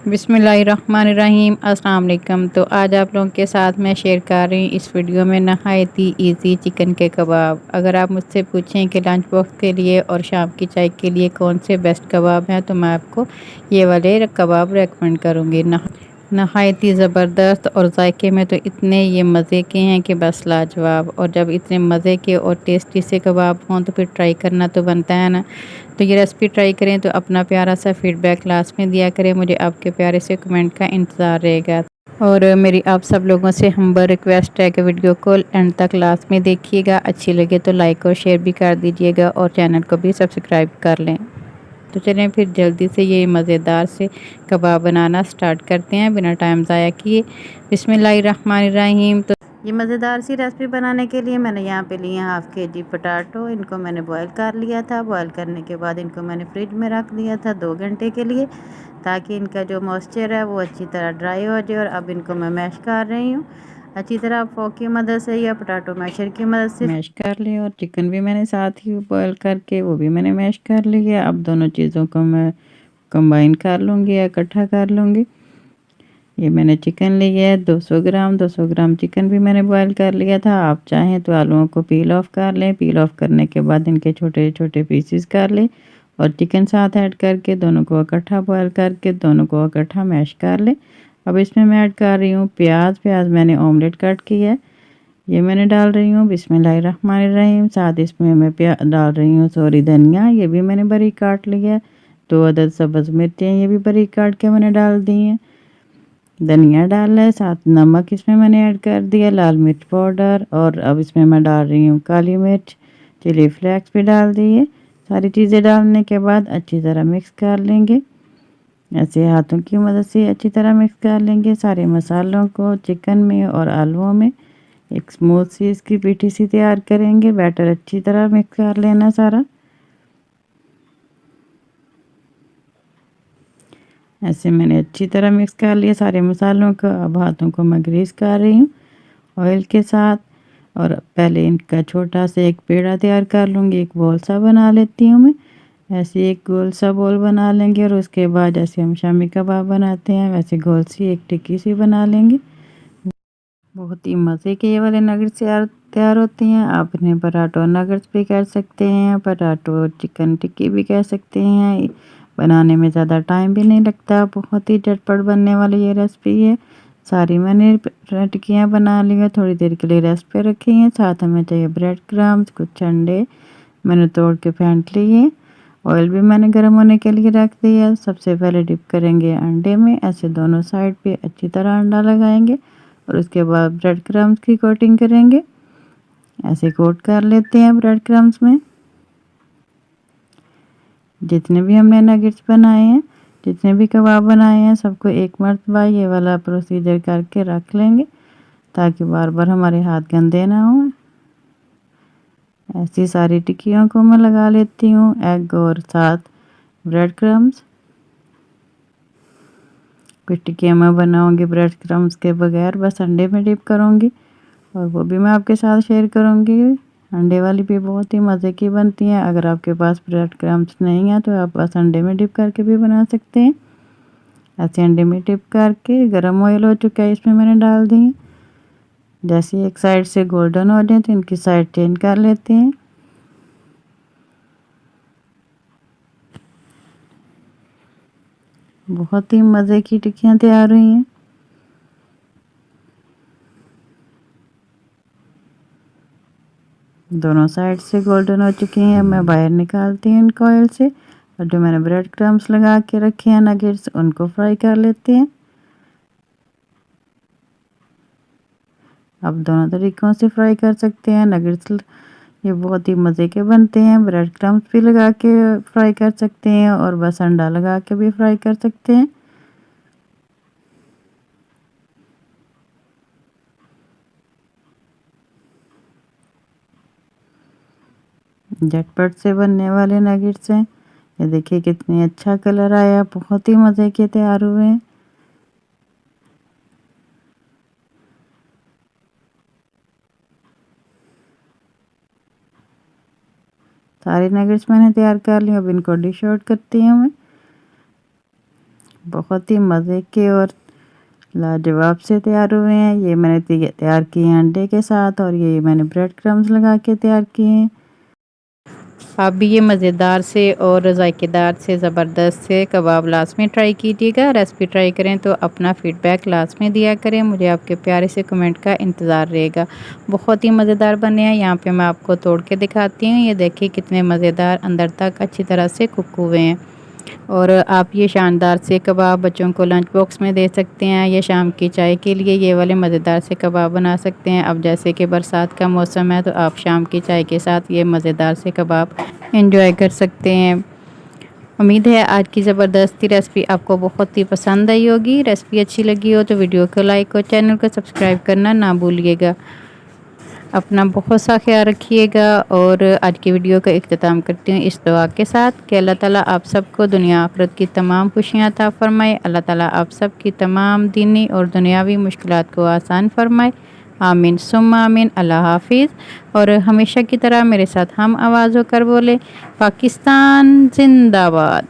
बिस्मिल्लाहिर्रहमानिर्रहीम अस्सलाम वालेकुम। तो आज आप लोगों के साथ मैं शेयर कर रही हूँ इस वीडियो में नहायत ही ईजी चिकन के कबाब। अगर आप मुझसे पूछें कि लंच बॉक्स के लिए और शाम की चाय के लिए कौन से बेस्ट कबाब हैं, तो मैं आपको ये वाले कबाब रेकमेंड करूँगी। नहायत ही ज़बरदस्त और जायके में तो इतने ये मज़े के हैं कि बस लाजवाब। और जब इतने मज़े के और टेस्टी से कबाब हों तो फिर ट्राई करना तो बनता है ना। तो ये रेसिपी ट्राई करें तो अपना प्यारा सा फीडबैक लास्ट में दिया करें। मुझे आपके प्यारे से कमेंट का इंतज़ार रहेगा। और मेरी आप सब लोगों से हम्बल रिक्वेस्ट है कि वीडियो को एंड तक लास्ट में देखिएगा। अच्छी लगे तो लाइक और शेयर भी कर दीजिएगा और चैनल को भी सब्सक्राइब कर लें। तो चलें फिर जल्दी से ये मज़ेदार से कबाब बनाना स्टार्ट करते हैं बिना टाइम ज़ाया किए। बिस्मिल्लाहिर्रहमानिर्रहीम। तो ये मज़ेदार सी रेसिपी बनाने के लिए मैंने यहाँ पे लिए हाफ़ के जी पोटैटो। इनको मैंने बॉईल कर लिया था। बॉईल करने के बाद इनको मैंने फ्रिज में रख दिया था 2 घंटे के लिए, ताकि इनका जो मॉइस्चर है वो अच्छी तरह ड्राई हो जाए। और अब इनको मैं मैश कर रही हूँ अच्छी तरह फोक की मदद से या पोटैटो मैशर की मदद से मैश कर लिया। और चिकन भी मैंने साथ ही बॉईल करके वो भी मैंने मैश कर लिया। अब दोनों चीज़ों को मैं कंबाइन कर लूँगी या इकट्ठा कर लूँगी। ये मैंने चिकन लिया है 200 ग्राम चिकन भी मैंने बॉईल कर लिया था। आप चाहें तो आलूओं को पील ऑफ कर लें। पील ऑफ करने के बाद इनके छोटे छोटे पीसेस कर लें और चिकन साथ ऐड करके दोनों को इकट्ठा बॉईल करके दोनों को इकट्ठा मैश कर लें। अब इसमें मैं ऐड कर रही हूँ प्याज मैंने ऑमलेट कट किया है, ये मैंने डाल रही हूँ। बिस्मिल्लाहिर्रहमानिर्रहीम। साथ इसमें मैं डाल रही हूँ धनिया, ये भी मैंने बारीक काट लिया है। 2 अदद सब्ज़ मिर्चें ये भी बारीक काट के मैंने डाल दी हैं। धनिया डाला है, साथ नमक इसमें मैंने ऐड कर दिया, लाल मिर्च पाउडर। और अब इसमें मैं डाल रही हूँ काली मिर्च, चिली फ्लेक्स भी डाल दी है। सारी चीज़ें डालने के बाद अच्छी तरह मिक्स कर लेंगे। ऐसे हाथों की मदद से अच्छी तरह मिक्स कर लेंगे सारे मसालों को चिकन में और आलूओं में। एक स्मूथ सी इसकी पीठी सी तैयार करेंगे। बैटर अच्छी तरह मिक्स कर लेना सारा। ऐसे मैंने अच्छी तरह मिक्स कर लिया सारे मसालों को। अब हाथों को मैं ग्रीस कर रही हूँ ऑयल के साथ। और पहले इनका छोटा सा एक पेड़ा तैयार कर लूँगी, एक बॉल सा बना लेती हूँ मैं। ऐसे एक गोल सा बॉल बना लेंगे और उसके बाद जैसे हम शामी कबाब बनाते हैं वैसे गोल सी एक टिक्की सी बना लेंगे। बहुत ही मज़े के ये वाले नगेट्स तैयार होते हैं। आप इन्हें पराठो नगेट्स भी कह सकते हैं, पराठो चिकन टिक्की भी कह सकते हैं। बनाने में ज़्यादा टाइम भी नहीं लगता, बहुत ही झटपट बनने वाली ये रेसिपी है। सारी मैंने टिक्कियाँ बना ली हैं, थोड़ी देर के लिए रेस्ट पे रखी हैं। साथ हमें चाहिए ब्रेड क्रम्स, कुछ अंडे मैंने तोड़ के फेंट लिए। ऑयल भी मैंने गर्म होने के लिए रख दिया। सबसे पहले डिप करेंगे अंडे में, ऐसे दोनों साइड पे अच्छी तरह अंडा लगाएंगे और उसके बाद ब्रेड क्रम्स की कोटिंग करेंगे। ऐसे कोट कर लेते हैं ब्रेड क्रम्स में। जितने भी हमने नगेट्स बनाए हैं, जितने भी कबाब बनाए हैं, सबको एक मरतबा ये वाला प्रोसीजर करके रख लेंगे ताकि बार बार हमारे हाथ गंदे ना हों। ऐसी सारी टिक्कियों को मैं लगा लेती हूँ एग और साथ ब्रेड क्रम्स। कुछ टिक्कियाँ मैं बनाऊँगी ब्रेड क्रम्स के बगैर, बस अंडे में डिप करूँगी और वो भी मैं आपके साथ शेयर करूँगी। अंडे वाली भी बहुत ही मज़े की बनती हैं। अगर आपके पास ब्रेड क्रम्स नहीं है तो आप बस अंडे में डिप करके भी बना सकते हैं। ऐसे अंडे में डिप करके गर्म ऑयल हो चुका है, इसमें मैंने डाल दी। जैसे एक साइड से गोल्डन हो जाए तो इनकी साइड चेंज कर लेते हैं। बहुत ही मज़े की टिक्कियाँ तैयार हुई हैं। दोनों साइड से गोल्डन हो चुकी हैं। मैं बाहर निकालती हूँ इनको ऑयल से और जो मैंने ब्रेड क्रम्स लगा के रखे हैं नगेट्स, उनको फ्राई कर लेते हैं। आप दोनों तरीक़ों से फ्राई कर सकते हैं नगेट्स। ये बहुत ही मज़े के बनते हैं। ब्रेड क्रम्स भी लगा के फ्राई कर सकते हैं और बस अंडा लगा के भी फ्राई कर सकते हैं। झटपट से बनने वाले नगेट्स हैं। ये देखिए कितनी अच्छा कलर आया, बहुत ही मज़े के तैयार हुए हैं। सारे नगेट्स मैंने तैयार कर लिए। अब इनको डिश आउट करती हूँ मैं। बहुत ही मज़े के और लाजवाब से तैयार हुए हैं। ये मैंने तैयार किए हैं अंडे के साथ और ये मैंने ब्रेड क्रम्स लगा के तैयार किए हैं। आप भी ये मज़ेदार से और ज़ायकेदार से ज़बरदस्त से कबाब लास्ट में ट्राई कीजिएगा। रेसिपी ट्राई करें तो अपना फ़ीडबैक लास्ट में दिया करें। मुझे आपके प्यारे से कमेंट का इंतज़ार रहेगा। बहुत ही मज़ेदार बने हैं। यहाँ पे मैं आपको तोड़ के दिखाती हूँ। ये देखिए कितने मज़ेदार अंदर तक अच्छी तरह से कुक हुए हैं। और आप ये शानदार से कबाब बच्चों को लंच बॉक्स में दे सकते हैं या शाम की चाय के लिए ये वाले मज़ेदार से कबाब बना सकते हैं। अब जैसे कि बरसात का मौसम है तो आप शाम की चाय के साथ ये मज़ेदार से कबाब एंजॉय कर सकते हैं। उम्मीद है आज की ज़बरदस्ती रेसिपी आपको बहुत ही पसंद आई होगी। रेसिपी अच्छी लगी हो तो वीडियो को लाइक और चैनल को सब्सक्राइब करना ना भूलिएगा। अपना बहुत सा ख्याल रखिएगा और आज की वीडियो का इख्तिताम करती हूँ इस दुआ के साथ कि अल्लाह ताला आप सबको दुनिया आखिरत की तमाम खुशियाँ अता फ़रमाए। अल्लाह ताला आप सब की तमाम दीनी और दुनियावी मुश्किलात को आसान फ़रमाए। आमीन सुम्मा आमीन। अल्लाह हाफिज़। और हमेशा की तरह मेरे साथ हम आवाज़ होकर बोले, पाकिस्तान जिंदाबाद।